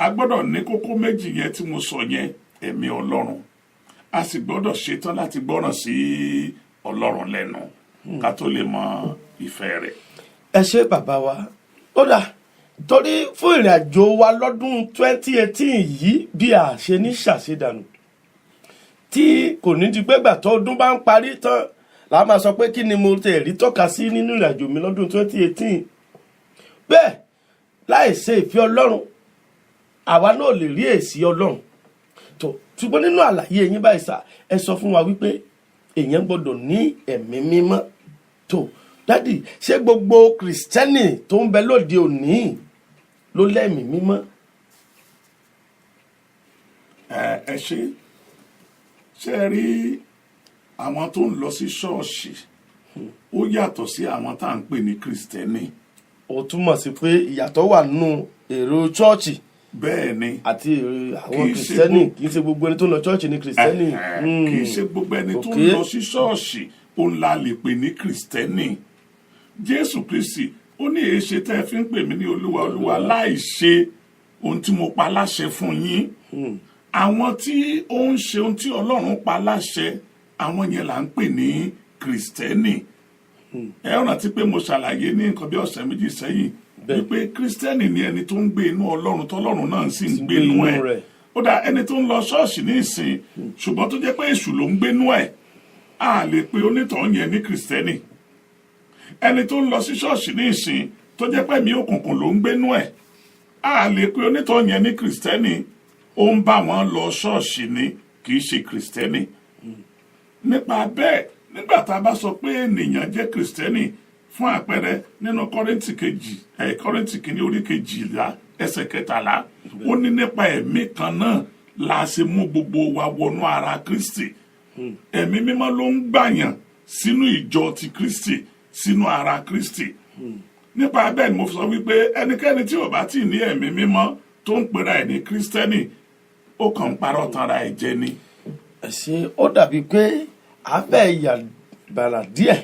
a gbọ́dọ̀ ní kókó méjì yẹn tí mo sọ yẹn, ẹ̀mí Ọlọ́run, a sì gbọ́dọ̀ ṣetán láti gbọ́ràn sí Ọlọ́run lẹ́nu ká tó lè mọ ìfẹ́ rẹ̀. ẹ ṣé bàbá wa. ó dà torí fún ìrìn àjò wa lọ́dún 2018 yìí bí a ṣe ní ṣàṣedànù tí kò ní di pé gbà tó ọdún bá ń parí tán la máa sọ pé kí ni mo tẹ̀ rí tọ́ka sí nínú ìrìn àjò mi lọ́dún 2018. bẹ́ẹ̀ láì ṣe ìfẹ́ Ọlọ́run àwa náà lè rí èsì Ọlọ́run tó. ṣùgbọ́n nínú àlàyé yín báyìí sà, ẹ sọ fún wa wípé èèyàn gbọ́dọ̀ ní ẹ̀mí mímọ́ tó. dádì, ṣé gbogbo kìrìsìtẹ́nì tó ń bẹ lóde òní ló lẹ́mìí mímọ́? ẹ ṣe rí àwọn tó ń lọ sí ṣọ́ọ̀ṣì ó yàtọ̀ sí àwọn tá à ń pè ní kìrìsìtẹ́nì. ó túmọ̀ sí pé ìyàtọ̀ wà nínú èrò ṣọ́ọ̀ṣì bẹ́ẹ̀ ni àti àwọn kìrìsìtẹ́nì. kì í ṣe gbogbo ẹni tó ń lọ ṣọ́ọ̀ṣì ní kìrìsìtẹ́nì. kì í ṣe gbogbo ẹni tó ń lọ sí ṣọ́ọ̀ṣì òun la lè pè ní kìrìsìtẹ́nì. Jésù Kristi ó ní èéṣe tẹ́ ẹ fi ń pè mí ní Olúwa Olúwa láì ṣe ohun tí mo pa láṣẹ fún yín. Àwọn tí ó ń ṣe ohun tí Ọlọ́run pa láṣẹ, àwọn yẹn là ń pè ní kìrìsìtẹ́nì. ẹ rántí pé mo ṣàlàyé ní nǹkan bí ọ̀sẹ̀ méjì sẹ́yìn wípé kìrìsìtẹ́nì ni ẹni tó ń gbé inú Ọlọ́run tọ́lọ́run náà sì ń gbé inú ẹ̀. ó dà ẹni tó ń lọ ṣọ́ọ̀ṣì ní ìsìn ṣùgbọ́n tó jẹ́ pé èṣù ló ń gbé inú ẹ̀, a lè pe onítọ̀hún yẹn ní kìrìsìtẹ́nì. ẹni tó ń lọ sí ṣọ́ọ̀ṣì ní ìsìn tó jẹ́ pé ẹ̀mí òkùnkùn ló ń gbé inú ẹ̀, a lè pe onítọ̀hún yẹn ní kìrìsìtẹ́nì. ó ń bá wọn lọ ṣọ́ọ̀ṣì ni, kì í ṣe kìrìsìtẹ́nì. nípa bẹ́ẹ̀, nígbà tá a bá sọ pé ènìyàn jẹ́ kìrìsìtẹ́nì, fún àpẹẹrẹ nínú Kọ́ríńtì kìíní orí 12 ẹsẹ̀ 13, ó ní nípa ẹ̀mí kan náà la ṣe mú gbogbo wa wọnú ara Kristi. ẹ̀mí mímọ́ ló ń gbàyàn sínú ìjọ ti Kristi, sínú ara Kristi. nípa bẹ́ẹ̀ ni mo sọ wípé ẹnikẹ́ni tí ò bá tí ní ẹ̀mí mímọ́ tó ń pera ẹ̀ ní Kristẹni, ó kàn ń parọ́ tanra ẹ̀ jẹ ni. ẹ ṣé, ó dàbí pé a fẹ́ yà bàrà díẹ̀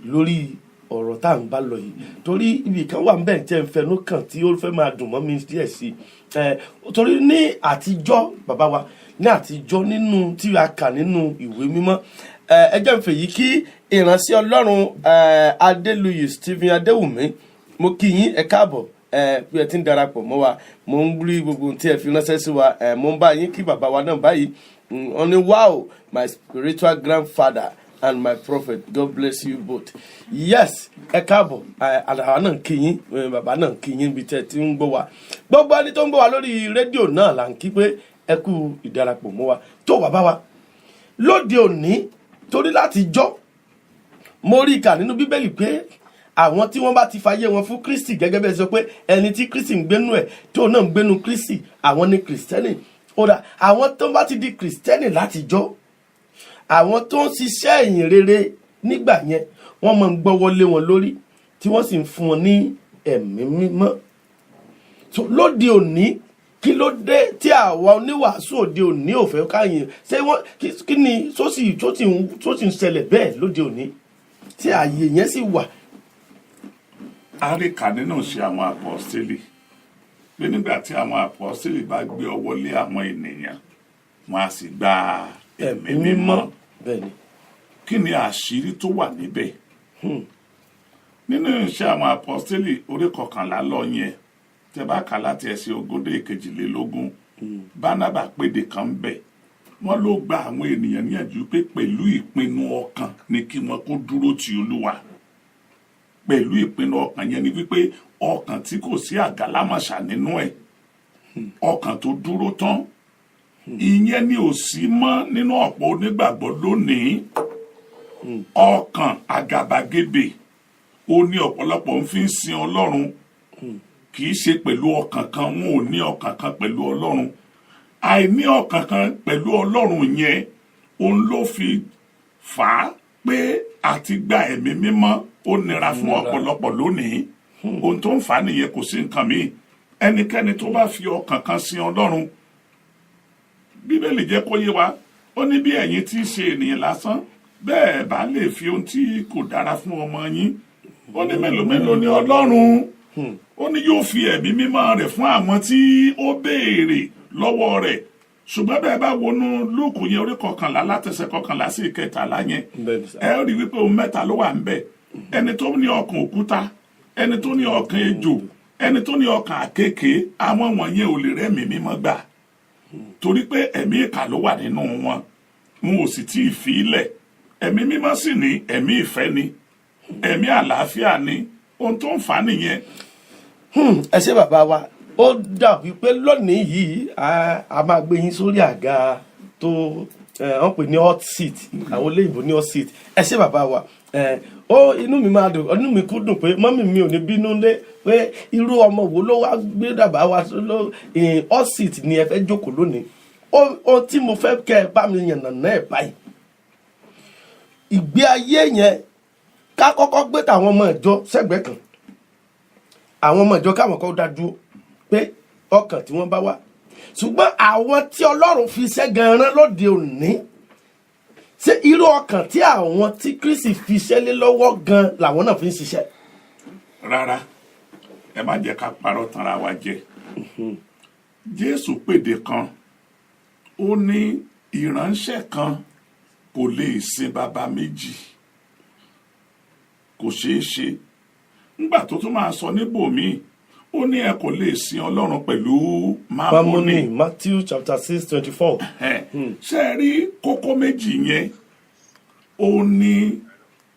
lórí ọ̀rọ̀ tá à ń bá lọ yìí torí ibì kan wà níbẹ̀ tẹ́ ń fẹnu kàn tí ó fẹ́ máa dùn mọ́ mi díẹ̀ sí i. torí ní àtijọ́ bàbá wa, ní àtijọ́ nínú tí a kà nínú ìwé mímọ́, ẹ jẹ́ n fèyí kí ìránṣẹ́ Ọlọ́run Adéluyi Stephen Adéwùmí, mo kí yín, ẹ káàbọ̀ bí ẹ ti ń darapọ̀ mọ́ wa. mo ń rí gbogbo tí ẹ fi ránṣẹ́ sí wa, mo ń bá yín kí bàbá wa náà báyìí. wọ́n ní wow, my spiritual grandfather and my prophet, God bless you both. Yes, ẹ káàbọ̀, àdàwà náà kí yín, bàbá náà kí yín bí tẹ́ ti ń gbọ́ wa. gbogbo ẹni tó ń gbọ́ wa lórí rédíò náà là ń kí pé ẹ kú ìdarapọ̀ mọ́ wa. tó bàbá wa lóde òní, torí láti jọ́ mo rí kà nínú Bíbélì pé àwọn tí wọ́n bá ti fayé wọn fún Kristi, gẹ́gẹ́ bẹ́ẹ̀ sọ pé ẹni tí Kristi ń gbénú ẹ̀ tó náà ń gbénú Kristi, àwọn ni kìrìsìtẹ́nì. ó dà, àwọn tó bá ti di kìrìsìtẹ́nì látijọ́, àwọn tó ń ṣiṣẹ́ ìyìn rere nígbà yẹn, wọ́n máa ń gbọ́wọ́ lé wọn lórí tí wọ́n sì ń fún wọn ní ẹ̀mí mímọ́. lóde òní, kí ló dé tí àwa oníwàásù òde òní ò fẹ́ káyìn? ṣé wọ́n kí ni tó sì ń ṣẹlẹ̀ bẹ́ẹ̀ lóde òní tí ààyè yẹn sì wà? a rí kà nínú Iṣẹ́ àwọn Àpọ́stélì pé nígbà tí àwọn àpọ́stélì bá gbé ọwọ́ lé àwọn ènìyàn, wọn á sì gba ẹ̀mí mímọ́. bẹ́ẹ̀ni. kí ni àṣírí tó wà níbẹ̀? nínú Iṣẹ́ àwọn Àpọ́stélì orí 11 lọ yẹn, tẹ́ bá kà láti ẹsẹ̀ 1 dé 22, Bánábà péde kan bẹ̀. wọ́n ló gba àwọn ènìyàn níyànjú pé pẹ̀lú ìpinnu ọkàn ni kí wọ́n kó dúró ti Olúwa. pẹ̀lú ìpinnu ọkàn yẹn ni wípé ọkàn tí kò sí àgálámàṣà nínú ẹ̀, ọkàn tó dúró tán. ìyẹn ni ò sí mọ́ nínú ọ̀pọ̀ onígbàgbọ́ lónìí. ọkàn àgàbàgebè ó ní ọ̀pọ̀lọpọ̀ ń fi ń sin Ọlọ́run, kì í ṣe pẹ̀lú ọkàn kan. wọn ò ní ọkàn kan pẹ̀lú Ọlọ́run. àìní ọkàn kan pẹ̀lú Ọlọ́run yẹn òun ló fi fà á pé àti gba ẹ̀mí mímọ́ ó nira fún ọ̀pọ̀lọpọ̀ lónìí. ohun tó ń fà á nìyẹn, kò sí nǹkan míì. ẹnikẹ́ni tó bá fi ọkàn kan sin Ọlọ́run, Bíbélì jẹ́ kó yé wa, ó ní bí ẹ̀yin tí í ṣe ènìyàn lásán, bẹ́ẹ̀ bá lè fi ohun tí kò dára fún ọmọ yín, ó ní mélòó mélòó ni Ọlọ́run. ó ní yóò fi ẹ̀mí mímọ́ rẹ̀ fún àwọn tí ó béèrè lọ́wọ́ rẹ̀. Ṣùgbọ́n bẹ́ẹ̀ bá wọnú Lúùkù yẹn orí 11 látẹsẹ̀ 11 sí 13 yẹn, ẹ rí wípé ohun mẹ́ta ló wà ńbẹ̀. Ẹni tó ní ọkàn òkúta, ẹni tó ní ọkàn ejò, ẹni tó ní ọkàn àkekèé, àwọn wọ̀nyẹn ò lè rẹ́mi mímọ́ gbà. Torí pé ẹ̀mí ìkà ló wà nínú wọn, wọn ò sì tí ì fi ilẹ̀. Ẹ̀mí mímọ́ sì ní ẹ̀mí ìfẹ́ ni, ẹ̀mí àlàáfíà ni, ohun tó ń fà á nìyẹn. Ẹ ṣé bàbá wa, ó dàbí pé lónìí yìí a máa gbé yín sórí àga tó wọ́n pè ní hot seat, àwọn olóyìnbó ní hot seat. Ẹ ṣé bàbá wa, inú mi máa dùn, inú mi kú dùn pé mọ́mì mi ò ní bínú lé pé irú ọmọ wo ló wá gbé bàbá wa hot seat ni ẹ fẹ́ jókòó lónìí. Ohun tí mo fẹ́ kẹ́ ẹ bá mi yànnàná ẹ̀ báyìí, ìgbé ayé yẹn ká kọ́kọ́ gbé tàwọn ọmọ ìjọ sẹ́gbẹ̀ẹ́ kan, àwọn ọmọ ìjọ káwọn kọ́ dá dúró pé ọkàn tí wọ́n bá wá, ṣùgbọ́n àwọn tí Ọlọ́run fi iṣẹ́ gan rán lóde òní, ṣé irú ọkàn tí àwọn tí Kristi fi iṣẹ́ lé lọ́wọ́ gan làwọn náà fi ń ṣiṣẹ́? Rárá, ẹ má jẹ́ ká parọ́ tanra wa jẹ. Jésù pèdè kan, ó ní ìránṣẹ́ kan kò lè sin bàbá méjì, kò ṣeé ṣe. Nígbà tó tún máa sọ níbòmíì, ó ní ẹ kò lè sin Ọlọ́run pẹ̀lú mámọ́nì. Matthew chapter 6:24. Ṣé ẹ rí kókó méjì yẹn, ó ní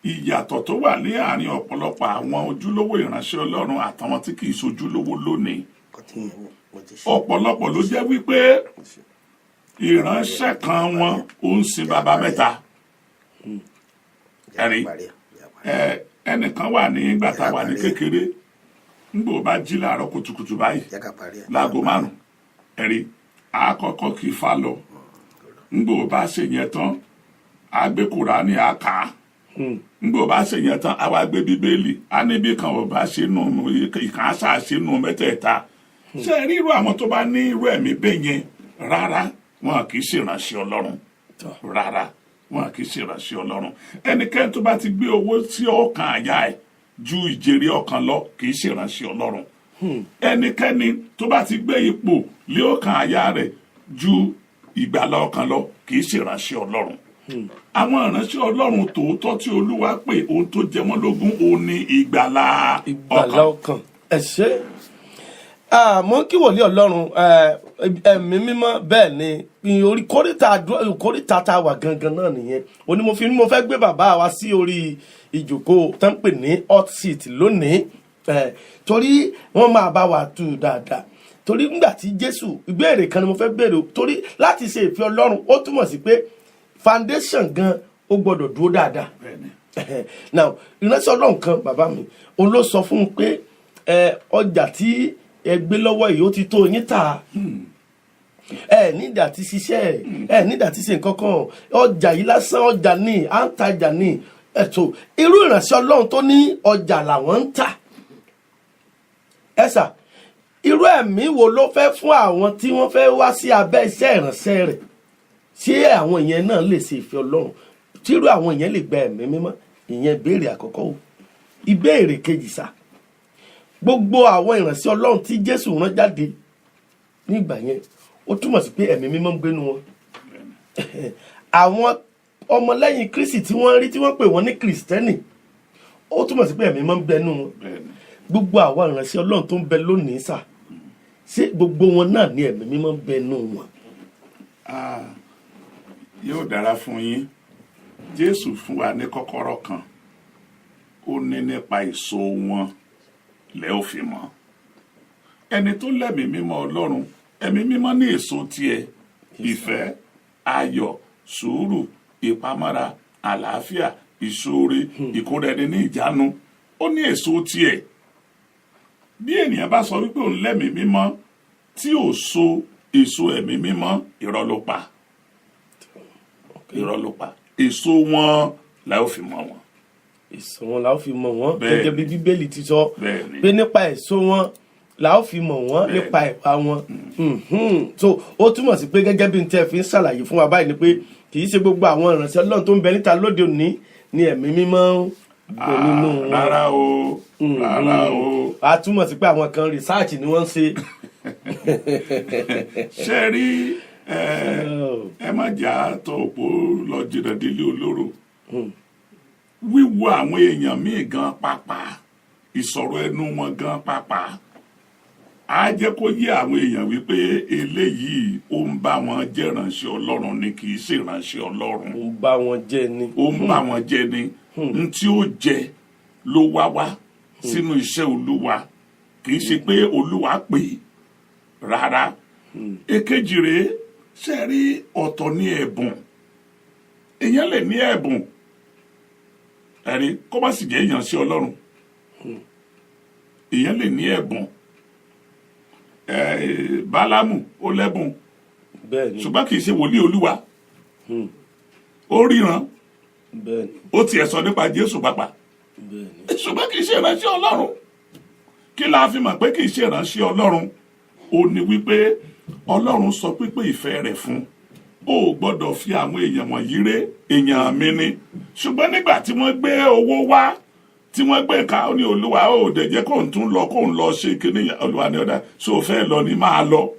ìyàtọ̀ tó wà ní àárín ọ̀pọ̀lọpọ̀ àwọn ojúlówó ìránṣẹ́ Ọlọ́run àtàwọn tí kìí ṣojúlówó lónìí. Ọ̀pọ̀lọpọ̀ ló jẹ́ wípé ìránṣẹ́ kan wọn ó ń sin bàbá mẹ́ta. Ẹ̀rí ẹnìkan wà ní ìgbà tá a wà ní kékeré, nígbà bá jí láàárọ̀ kùtùkùtù báyìí láago 5, ẹ̀rí àkọ́kọ́ kì í fa lọ. Nígbà bá ṣe yẹn tán, a gbé Kùránì a kà á. Nígbà bá ṣe yẹn tán, a wá gbé Bíbélì, a níbi kan ò bá ṣe nù ìkan àṣà ṣe nù mẹ́tẹ̀ẹ̀ta. Ṣé rí irú àwọn tó bá ní irú ẹ̀mí bẹ́ẹ̀ yẹn, rárá wọn kì í ṣèrànṣẹ́ Ọlọ́run. Rárá wọn kì í ṣèrànṣẹ́ Ọlọ́run. Ẹnikẹ́ni tó bá ti gbé owó sí ọkàn àyà ẹ̀ ju ìjèrè ọkàn lọ, kì í ṣèrànṣẹ́ Ọlọ́run. Ẹnikẹ́ni tó bá ti gbé ipò lé ọkàn àyà rẹ̀ ju ìgbàlà ọkàn lọ, kì í ṣèrànṣẹ́ Ọlọ́run. Àwọn ìránṣẹ́ Ọlọ́run tòótọ́ tí Olúwa pè, ohun tó jẹ wọ́n lógún òun ni ìgbàlà ọkàn. Ẹ ṣé. Mọ́ kí wòlíì Ọlọ́run ẹ̀mí mímọ́ bẹ́ẹ̀ ni orí kórìtà tá a wà gangan náà nìyẹn. Ó ní mo fẹ́ gbé bàbá wa sí orí ìjókòó tó ń pè ní hot seat lónìí, torí wọ́n máa bá wa tú dáadáa. Torí nígbà tí Jésù, ìbéèrè kan ni mo fẹ́ béèrè, torí láti ṣe ìfẹ́ Ọlọ́run ó túmọ̀ sí pé foundation gan ó gbọ́dọ̀ dúró dáadáa. Now ìránṣẹ́ Ọlọ́run kan bàbá mi, òun ló sọ fún un pé ọjà tí ẹ gbé lọ́wọ́ yìí ó ti tó yín tà, ẹ nídà tí ṣiṣẹ́, ẹ nídà tí ṣe nǹkan kan, ọjà yìí lásán ọjà ní à ń tajà ní ẹ̀tọ́. Irú ìránṣẹ́ Ọlọ́run tó ní ọjà làwọn ń tà, ẹ̀sà irú ẹ̀mí wo ló fẹ́ fún àwọn tí wọ́n fẹ́ wá sí abẹ́ iṣẹ́ ìránṣẹ́ rẹ̀? Ṣé àwọn ìyẹn náà lè ṣe ìfẹ́ Ọlọ́run? Tí irú àwọn ìyẹn lè gba ẹ̀mí mímọ́? Ìyẹn ìbéèrè àkọ́kọ́ o. Ìbéèrè kejì sà, gbogbo àwọn ìránṣẹ́ Ọlọ́run tí Jésù rán jáde nígbà yẹn, ó túmọ̀ sí pé ẹ̀mí mímọ́ ń gbénu wọn. Àwọn ọmọlẹ́yìn Kristi tí wọ́n rí tí wọ́n pè wọ́n ní Kristẹni, ó túmọ̀ sí pé ẹ̀mí mímọ́ ń gbénu wọn. Gbogbo àwọn ìránṣẹ́ Ọlọ́run tó ń bẹ lónìí sà, ṣé gbogbo wọn náà ní ẹ̀mí mímọ́ ń gbénu wọn? Yóò dára fún yín. Jésù fún wa ní kọ́kọ́rọ́ kan, ó ní nípa èso wọn lẹ́ ò fi mọ̀. Ẹni tó lẹ́mìí mímọ́ Ọlọ́run, ẹ̀mí mímọ́ ní èso tiẹ̀: ìfẹ́, ayọ̀, sùúrù, ìpamọ́ra, àlàáfíà, ìṣoore, ìkóraẹni ní ìjánu. Ó ní èso tiẹ̀. Bí ènìyàn bá sọ wípé òun lẹ́mìí mímọ́ tí ò so èso ẹ̀mí mímọ́, irọ́ ló pa. Irọ́ ló pa. Èso wọn la ó fi mọ̀ wọn. Èso wọn la ó fi mọ̀ wọ́n, gẹ́gẹ́ bí Bíbélì ti sọ pé nípa èso wọn la ó fi mọ̀ wọ́n, nípa ìwà wọn. So ó túmọ̀ sí pé gẹ́gẹ́ bí n tẹ́ fi ń ṣàlàyé fún wa báyìí ni pé kì í ṣe gbogbo àwọn ìránṣẹ́ Ọlọ́run tó ń bẹ níta lóde òní ni ẹ̀mí mímọ́ ń gbé nínú wọn. Rárá o, rárá o. a túmọ̀ sí pé àwọn kan research ni wọ́n ń ṣe. ṣe rí ẹ má jà tó òpó lọ jìnnà délé olóró wíwo àwọn èèyàn míì gan pàápàá ìsọ̀rọ̀ ẹnu wọn gan pàápàá á jẹ́ kó yé àwọn èèyàn wípé eléyìí ó ń bá wọn jẹ́ ìránṣẹ́ Ọlọ́run ni kì í ṣe ìránṣẹ́ Ọlọ́run. ó ń bá wọn jẹ ni. ó ń bá wọn jẹ ni n tí ó jẹ ló wá sínú iṣẹ́ Olúwa kì í ṣe pé Olúwa pè é rárá. èkejì rèé ṣe rí ọ̀tọ̀ ní ẹ̀bùn èèyàn lè ní ẹ̀bùn ẹ̀rí kó má sì jẹ́ ìyànṣẹ́ Ọlọ́run èèyàn lè ní ẹ̀bùn Bálámù ó lẹ́bùn ṣùgbọ́n kì í ṣe wòlíì Olúwa ó ríran ó tiẹ̀ sọ nípa Jésù pàápàá ṣùgbọ́n kì í ṣe ìránṣẹ́ Ọlọ́run. kí la fi mọ̀ pé kì í ṣe ìránṣẹ́ Ọlọ́run ó ní wípé Ọlọ́run sọ pípé ìfẹ́ rẹ̀ fún ó gbọ́dọ̀ fi àwọn èèyàn wọ̀nyí ré èèyàn mi ni ṣùgbọ́n nígbà tí wọ́n gbé owó wá tí wọ́n gbé ká ó ní Olúwa ó dẹ̀ jẹ́ kó ń tún lọ kó ń lọ ṣe kíní Olúwa ní ọ̀dà so fẹ́ lọ ni máa lọ.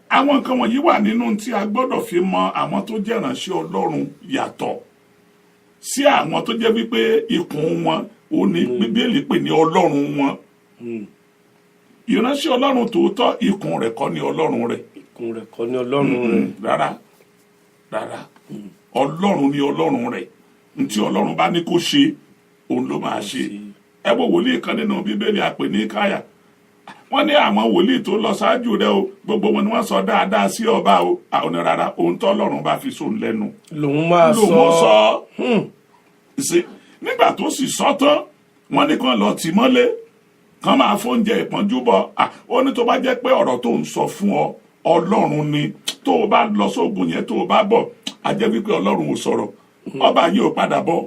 àwọn nǹkan wọ̀nyí wà nínú tí a gbọ́dọ̀ fi mọ àwọn tó jẹ́ ìránṣẹ́ Ọlọ́run yàtọ̀ sí àwọn tó jẹ́ wípé ikùn wọn ó ní Bíbélì pè ní Ọlọ́run wọn. ìránṣẹ́ Ọlọ́run tòótọ́ ikùn rẹ̀ kọ́ ní Ọlọ́run rẹ̀. ikùn rẹ̀ kọ́ ní Ọlọ́run rẹ̀. rárá Ọlọ́run ní Ọlọ́run rẹ̀ ntí Ọlọ́run bá ní kó ṣe òun ló máa ṣe. ẹ wo wòlíì kan nínú Bíbélì a pè ní Káyà wọ́n ní àwọn wòlíì tó lọ ṣáájú rẹ̀ o gbogbo wọn ni wọ́n sọ dáadáa sí ọba o àwọn ní rárá ohun tó Ọlọ́run bá fi sóun lẹ́nu lòun máa sọ. nígbà tó sì sọ tán wọ́n ní kàn lọ tì mọ́lé kàn máa fóúnjẹ ìpọ́njú bọ̀ ó ní tó bá jẹ́ pé ọ̀rọ̀ tó ń sọ fún ọ Ọlọ́run ni tó o bá lọ sógun yẹn tó o bá bọ̀ á jẹ́ wípé Ọlọ́run ò sọ̀rọ̀ ọba yìí ò padà bọ̀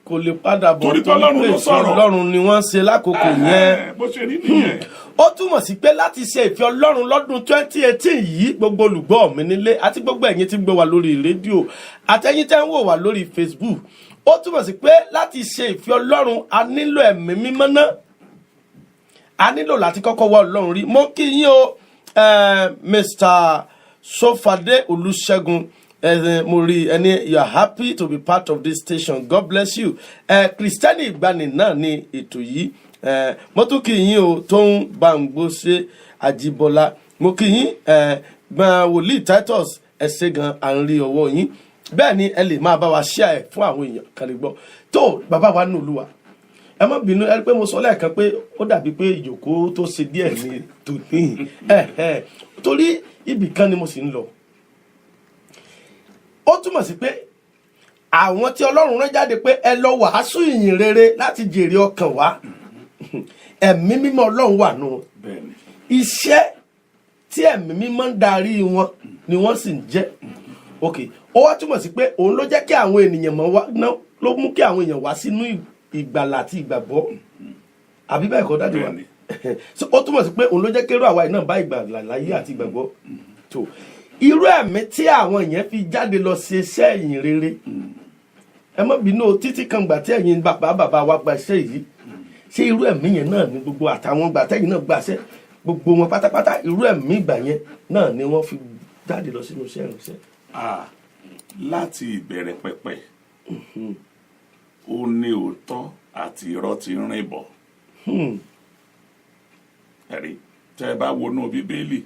kò lè padà bọ̀ torí pé Ọlọ́run ló sọ̀rọ̀ Ọlọ́run ni wọ́n ṣe lákòókò yẹn. bó ṣe rí nìyẹn. ó túmọ̀ sí pé láti ṣe ìfẹ́ Ọlọ́run lọ́dún 2018 yìí gbogbo olùgbọ́ mi nílé àti gbogbo ẹ̀yin tí ń gbọ́ wa lórí rédíò àtẹ̀yin tẹ́ ń wò wá lórí Facebook ó túmọ̀ sí pé láti ṣe ìfẹ́ Ọlọ́run a nílò ẹ̀mí mímọ́ náà a nílò láti kọ́kọ́ wá Ọlọ́run rí. mo kí yín o Mr. Sofade Olúṣẹ́gun mo rí ẹni you are happy to be part of this station God bless you. Kristẹni ìgbani náà ni ètò yìí mo tún kí yín o tó ń Bámgbóṣe Àjíbọ́lá mo kí yín wòlíì Titus ẹsẹ gan à ń rí ọwọ́ yín bẹ́ẹ̀ ni ẹ lè máa bá wa share fún àwọn èèyàn kan lè gbọ́ tó bàbá wa nínú Olúwa ẹ má bínú ẹ pé mo sọ lẹ́ẹ̀kan pé ó dàbí pé ìjókòó tó ṣe díẹ̀ ní tòní torí ibì kan ni mo sì ń lọ. ó túmọ̀ sí pé àwọn tí Ọlọ́run rán jáde pé ẹ lọ wàásù ìyìn rere láti jèrè ọkàn wa ẹ̀mí mímọ́ Ọlọ́run wà nù iṣẹ́ tí ẹ̀mí mímọ́ ń darí wọn ni wọ́n sì ń jẹ́ ok ó wá túmọ̀ sí pé òun ló jẹ́ kí àwọn ènìyàn mọ̀ wá náà ló mú kí àwọn èèyàn wá sínú ìgbàlà àti ìgbàgbọ́ àbí bẹ́ẹ̀ kọ́ dájú wa ó túmọ̀ sí pé òun ló jẹ́ kérò àwa yìí náà bá ìgbàlà láyé àti ìgbàgbọ́ tó irú ẹ̀mí tí àwọn èèyàn fi jáde lọ ṣe iṣẹ́ ìyìn rere ẹ má bínú títí kan gbà tí ẹ̀yin bàbá wa gba iṣẹ́ yìí ṣé irú ẹ̀mí yẹn náà ni gbogbo àtàwọn gbà tẹ́yìn náà gbàṣẹ́ gbogbo wọn pátápátá irú ẹ̀mí ìgbà yẹn náà ni wọ́n fi jáde lọ sínú iṣẹ́ ìrìnsẹ́. láti ìbẹ̀rẹ̀ pẹ̀pẹ̀ ó ní òótọ́ àti irọ́ ti rìn bọ̀ ẹ̀rí tẹ́ ẹ bá wọnú Bíbélì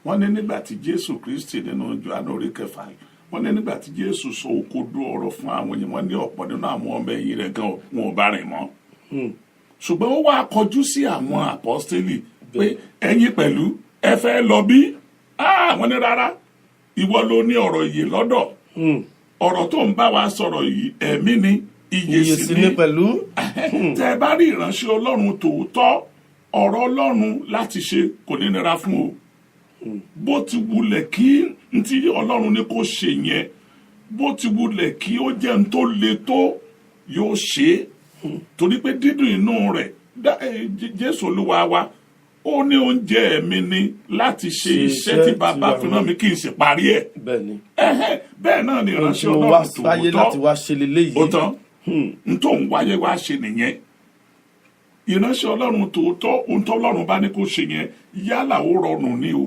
wọ́n ní nígbà tí Jésù Kristi nínú Jòhánù orí 9 wọ́n ní nígbà tí Jésù sọ òkodo ọ̀rọ̀ fún àwọn èèyàn wọ́n ní ọ̀pọ̀ nínú àwọn ọmọ ẹ̀yìn rẹ̀ gan wọn ò bá rìn mọ́ ṣùgbọ́n ó wá kọjú sí àwọn àpọ́stélì pé ẹ̀yin pẹ̀lú ẹ fẹ́ lọ bí wọ́n ní rárá ìwọ ló ní ọ̀rọ̀ ìyè lọ́dọ̀ ọ̀rọ̀ tó ń bá wa sọ̀rọ̀ yìí ẹ̀mí ni ìyè sì ni pẹ̀lú tẹ́ ẹ bá rí ìránṣẹ́ Ọlọ́run tòótọ́ ọ̀rọ̀ Ọlọ́run láti ṣe kò ní nira fún o bó ti wulẹ̀ kí n tí Ọlọ́run ní kó ṣe yẹn bó ti wulẹ̀ kí ó jẹ́ n tó le tó yóò ṣe torí pé dídùn inú rẹ̀ Jésù Olúwa wa ó ní oúnjẹ mi ni láti ṣe iṣẹ́ tí bàbá fi rán mi kí n sì parí ẹ̀ bẹ́ẹ̀ náà ni ìránṣẹ́ Ọlọ́run tòótọ́ ó tán n tó ń wáyé wá ṣe nìyẹn ìránṣẹ́ ọlọ́run tòótọ́ ohun tó ọlọ́run bá ní kó ṣe yẹn yálà ó rọrùn ni o